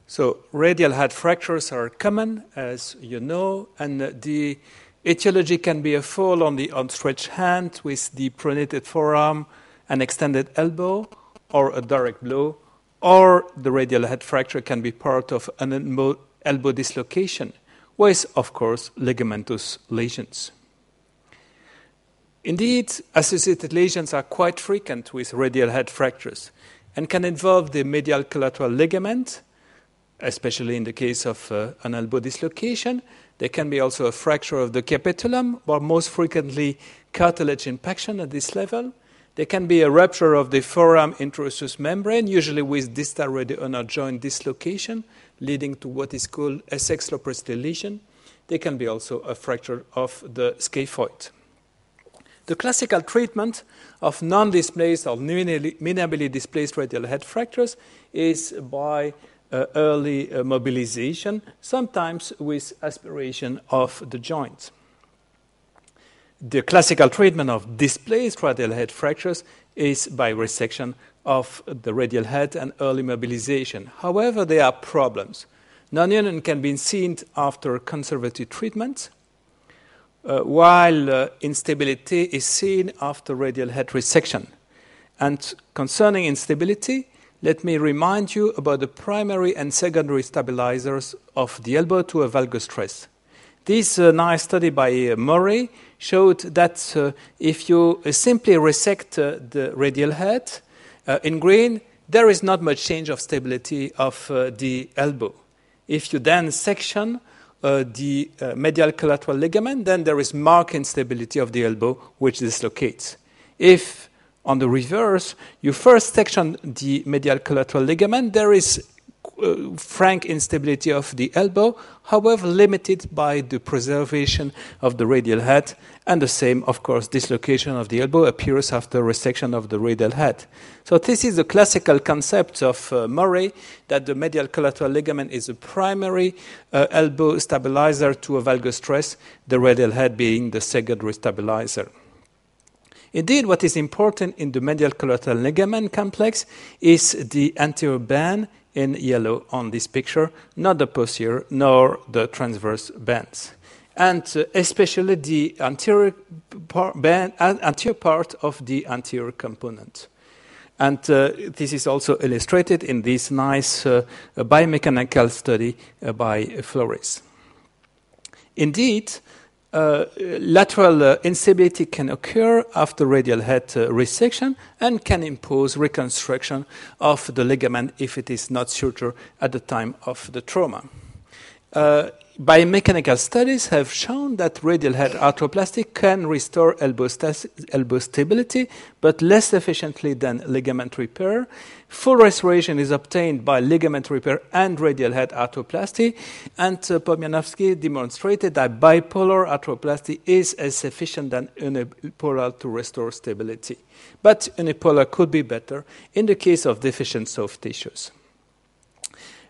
So radial head fractures are common, as you know, and the etiology can be a fall on the outstretched hand with the pronated forearm and extended elbow, or a direct blow, or the radial head fracture can be part of an elbow dislocation, with, of course, ligamentous lesions. Indeed, associated lesions are quite frequent with radial head fractures and can involve the medial collateral ligament, especially in the case of an elbow dislocation. There can be also a fracture of the capitulum, but most frequently cartilage impaction at this level. There can be a rupture of the forearm interosseous membrane, usually with distal radioulnar joint dislocation, leading to what is called a axiloplasty lesion. There can be also a fracture of the scaphoid. The classical treatment of non-displaced or minimally displaced radial head fractures is by early mobilization, sometimes with aspiration of the joint. The classical treatment of displaced radial head fractures is by resection of the radial head and early mobilization. However, there are problems. Non-union can be seen after conservative treatment, while instability is seen after radial head resection. And concerning instability, let me remind you about the primary and secondary stabilizers of the elbow to a valgus stress. This nice study by Murray showed that if you simply resect the radial head in green, there is not much change of stability of the elbow. If you then section the medial collateral ligament, then there is marked instability of the elbow, which dislocates. If, on the reverse, you first section the medial collateral ligament, there is frank instability of the elbow, however limited by the preservation of the radial head, and the same, of course, dislocation of the elbow appears after resection of the radial head. So this is the classical concept of Murray, that the medial collateral ligament is a primary elbow stabilizer to a valgus stress, the radial head being the secondary stabilizer. Indeed, what is important in the medial collateral ligament complex is the anterior band in yellow on this picture, not the posterior nor the transverse bands. And especially the anterior part of the anterior component. And this is also illustrated in this nice biomechanical study by Flores. Indeed, lateral instability can occur after radial head resection and can impose reconstruction of the ligament if it is not sutured at the time of the trauma. Biomechanical studies have shown that radial head arthroplasty can restore elbow stability, but less efficiently than ligament repair. Full restoration is obtained by ligament repair and radial head arthroplasty, and Pomianowski demonstrated that bipolar arthroplasty is as efficient than unipolar to restore stability. But unipolar could be better in the case of deficient soft tissues.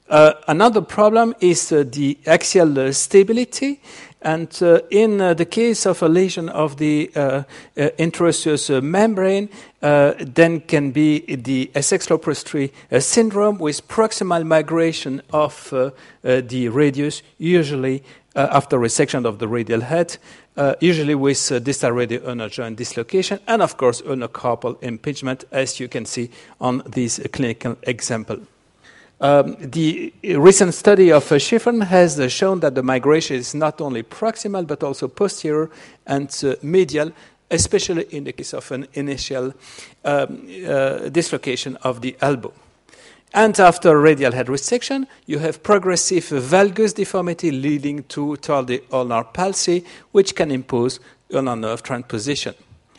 Another problem is the axial stability, and in the case of a lesion of the interosseous membrane, then can be the axiloplasty syndrome with proximal migration of the radius, usually after resection of the radial head, usually with distal radioulnar joint dislocation, and of course ulnocarpal impingement, as you can see on this clinical example. The recent study of Schiffern has shown that the migration is not only proximal but also posterior and medial, especially in the case of an initial dislocation of the elbow. And after radial head resection, you have progressive valgus deformity leading to tardive ulnar palsy, which can impose ulnar nerve transposition.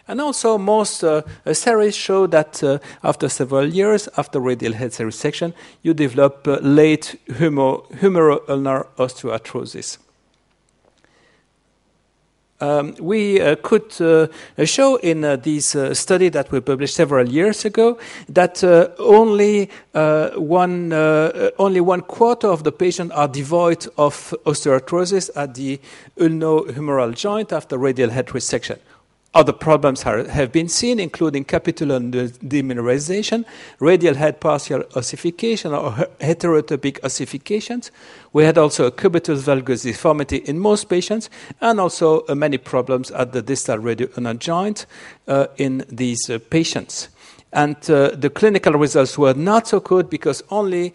And also, most series show that after several years after radial head resection, you develop late humeroulnar osteoarthrosis. We could show in this study that we published several years ago that only one quarter of the patients are devoid of osteoarthrosis at the ulnohumeral joint after radial head resection. Other problems have been seen, including capitular demineralization, radial head partial ossification or heterotopic ossifications. We had also a cubitus valgus deformity in most patients, and also many problems at the distal radioulnar joint in these patients. And the clinical results were not so good because only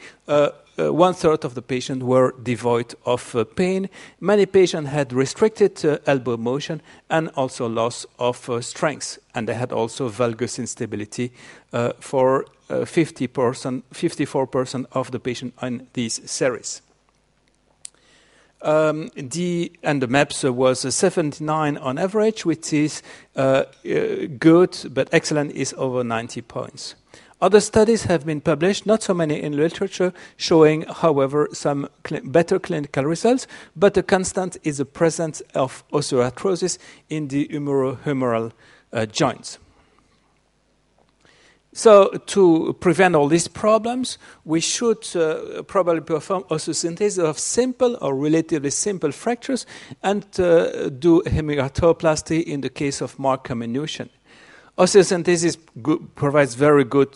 1/3 of the patients were devoid of pain. Many patients had restricted elbow motion and also loss of strength. And they had also valgus instability for 54% of the patients in these series. The MAPS was 79 on average, which is good, but excellent is over 90 points. Other studies have been published, not so many in literature, showing, however, some better clinical results, but the constant is the presence of osteoarthrosis in the humerohumeral joints. So to prevent all these problems, we should probably perform osteosynthesis of simple or relatively simple fractures and do hemiarthroplasty in the case of marked comminution. Osteosynthesis provides very good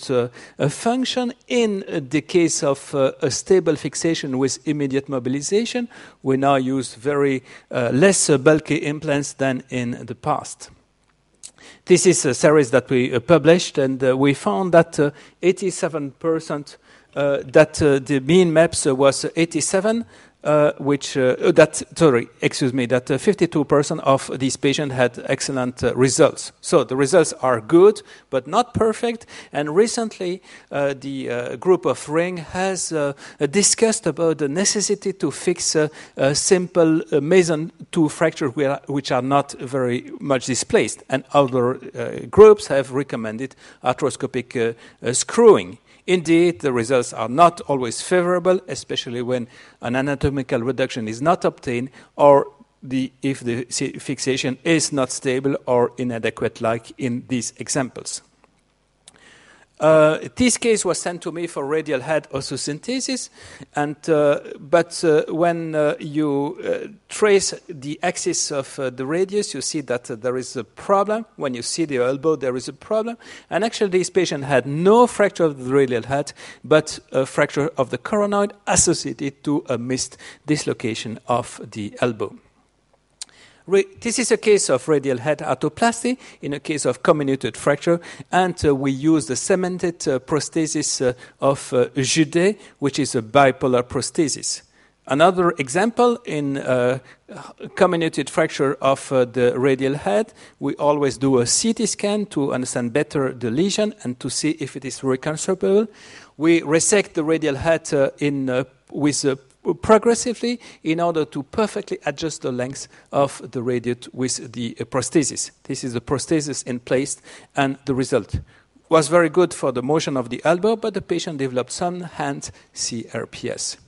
function in the case of a stable fixation with immediate mobilization. We now use very less bulky implants than in the past. This is a series that we published, and we found that 87% that the mean MAPS was 87. That 52% of these patients had excellent results. So the results are good, but not perfect. And recently, the group of Ring has discussed about the necessity to fix simple Mason 2 fractures which are not very much displaced. And other groups have recommended arthroscopic screwing. Indeed, the results are not always favorable, especially when an anatomical reduction is not obtained or if the fixation is not stable or inadequate, like in these examples. This case was sent to me for radial head osteosynthesis, but when you trace the axis of the radius, you see that there is a problem. When you see the elbow, there is a problem. And actually, this patient had no fracture of the radial head, but a fracture of the coronoid associated to a missed dislocation of the elbow. This is a case of radial head arthroplasty in a case of comminuted fracture, and we use the cemented prosthesis of Judet, which is a bipolar prosthesis. Another example in comminuted fracture of the radial head, we always do a CT scan to understand better the lesion and to see if it is reconstructible. We resect the radial head progressively in order to perfectly adjust the length of the radius with the prosthesis. This is the prosthesis in place, and the result was very good for the motion of the elbow, but the patient developed some hand CRPS.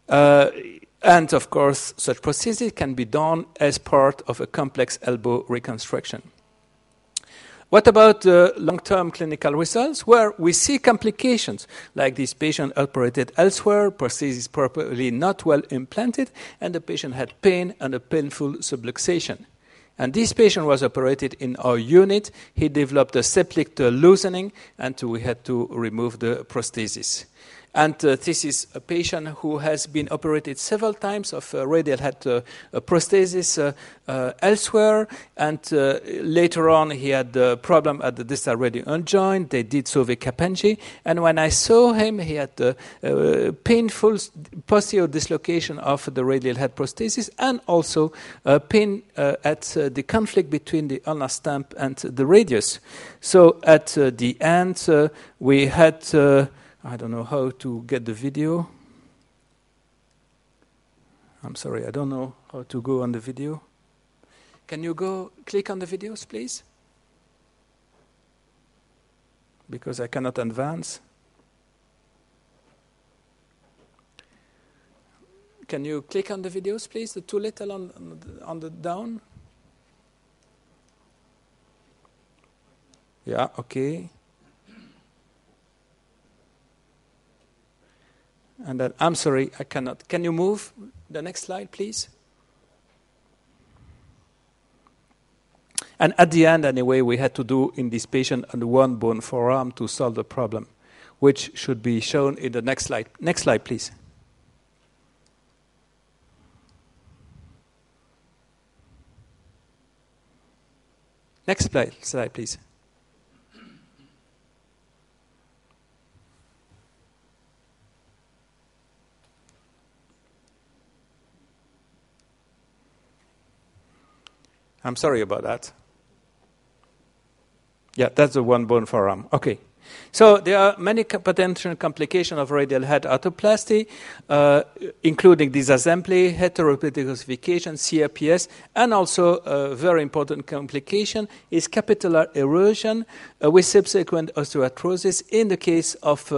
And of course, such prosthesis can be done as part of a complex elbow reconstruction. What about the long-term clinical results? Where we see complications, like this patient operated elsewhere, prosthesis properly not well implanted, and the patient had pain and a painful subluxation. And this patient was operated in our unit. He developed a septic loosening, and we had to remove the prosthesis. And this is a patient who has been operated several times of radial head prosthesis elsewhere. And later on, he had a problem at the distal radioulnar joint. They did Sauvé-Capenghi. And when I saw him, he had a painful posterior dislocation of the radial head prosthesis and also pain at the conflict between the ulnar stump and the radius. So at the end, we had... I don't know how to get the video. I'm sorry, I don't know how to go on the video. Can you click on the videos, please? Because I cannot advance. Can you click on the videos, please? The too little on the down. Yeah, okay. And then, I'm sorry, I cannot. Can you move the next slide, please? And at the end, anyway, we had to do in this patient a one bone forearm to solve the problem, which should be shown in the next slide. Next slide, please. Next slide, please. I'm sorry about that. Yeah, that's the one bone forearm. Okay. So there are many potential complications of radial head arthroplasty, including disassembly, heteroplastic ossification, CRPS, and also a very important complication is capitular erosion with subsequent osteoarthrosis in the case of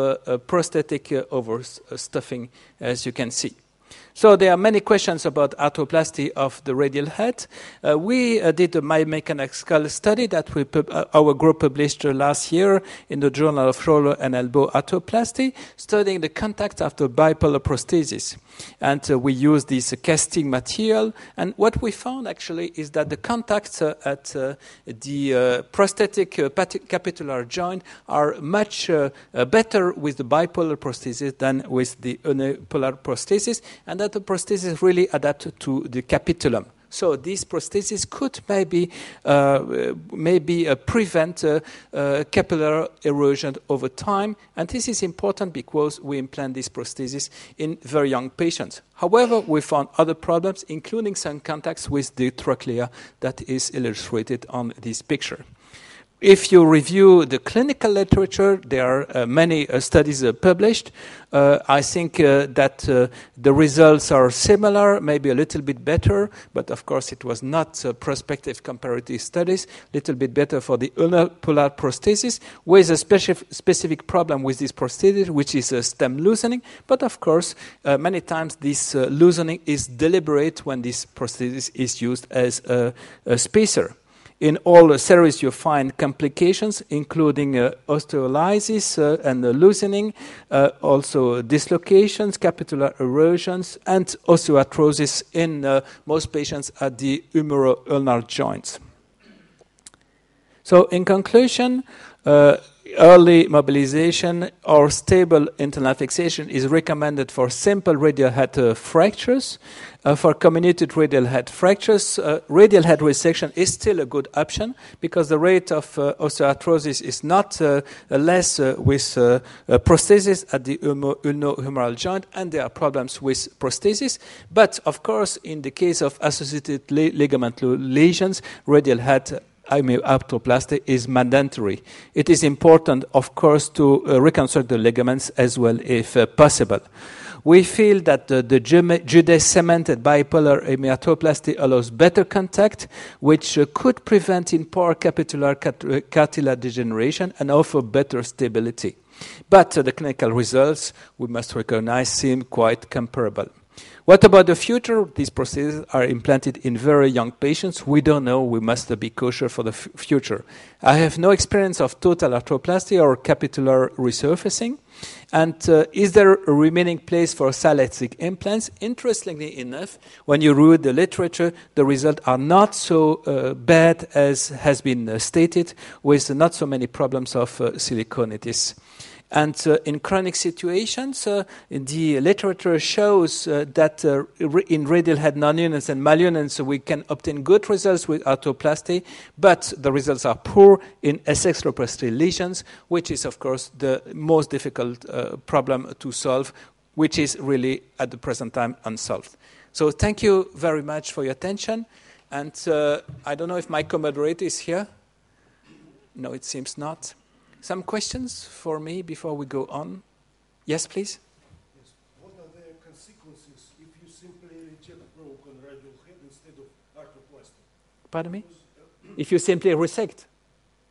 prosthetic overstuffing, as you can see. So there are many questions about arthroplasty of the radial head. We did a biomechanical study that our group published last year in the Journal of Shoulder and Elbow Arthroplasty, studying the contact after bipolar prosthesis. And we used this casting material. And what we found actually is that the contacts at the prosthetic capitular joint are much better with the bipolar prosthesis than with the unipolar prosthesis, and that the prosthesis really adapted to the capitulum. So this prosthesis could maybe prevent capillary erosion over time, and this is important because we implant this prosthesis in very young patients. However, we found other problems, including some contacts with the trochlea that is illustrated on this picture. If you review the clinical literature, there are many studies published. I think that the results are similar, maybe a little bit better, but of course it was not prospective comparative studies, a little bit better for the unipolar prosthesis, with a specific problem with this prosthesis, which is stem loosening. But of course, many times this loosening is deliberate when this prosthesis is used as a spacer. In all series, you find complications, including osteolysis and loosening, also dislocations, capitular erosions, and osteoarthrosis in most patients at the humeroulnar joints. So, in conclusion, early mobilization or stable internal fixation is recommended for simple radial head fractures. For comminuted radial head fractures, radial head resection is still a good option because the rate of osteoarthrosis is not less with prosthesis at the ulno-humeral joint, and there are problems with prosthesis. But, of course, in the case of associated ligament lesions, radial head arthroplasty is mandatory. It is important, of course, to reconstruct the ligaments as well if possible. We feel that the Judet-cemented bipolar hemiarthroplasty allows better contact, which could prevent in poor capitular cartilage degeneration and offer better stability. But the clinical results, we must recognize, seem quite comparable. What about the future? These prostheses are implanted in very young patients. We don't know. We must be cautious for the future. I have no experience of total arthroplasty or capitular resurfacing. And is there a remaining place for silexic implants? Interestingly enough, when you read the literature, the results are not so bad as has been stated, with not so many problems of siliconitis. And in chronic situations, the literature shows that in radial head non-units and malunits, we can obtain good results with arthroplasty, but the results are poor in extroplasty lesions, which is, of course, the most difficult problem to solve, which is really, at the present time, unsolved. So thank you very much for your attention. And I don't know if my co-moderator is here. No, it seems not. Some questions for me before we go on? Yes, please? Yes. What are the consequences if you simply reject broken radial head instead of arthroplasty? Pardon me? If you simply resect?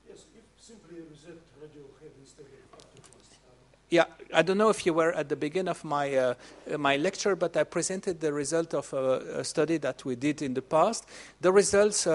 Yes, if simply resect radial head instead of arthroplasty. Yeah, I don't know if you were at the beginning of my my lecture, but I presented the result of a study that we did in the past. The results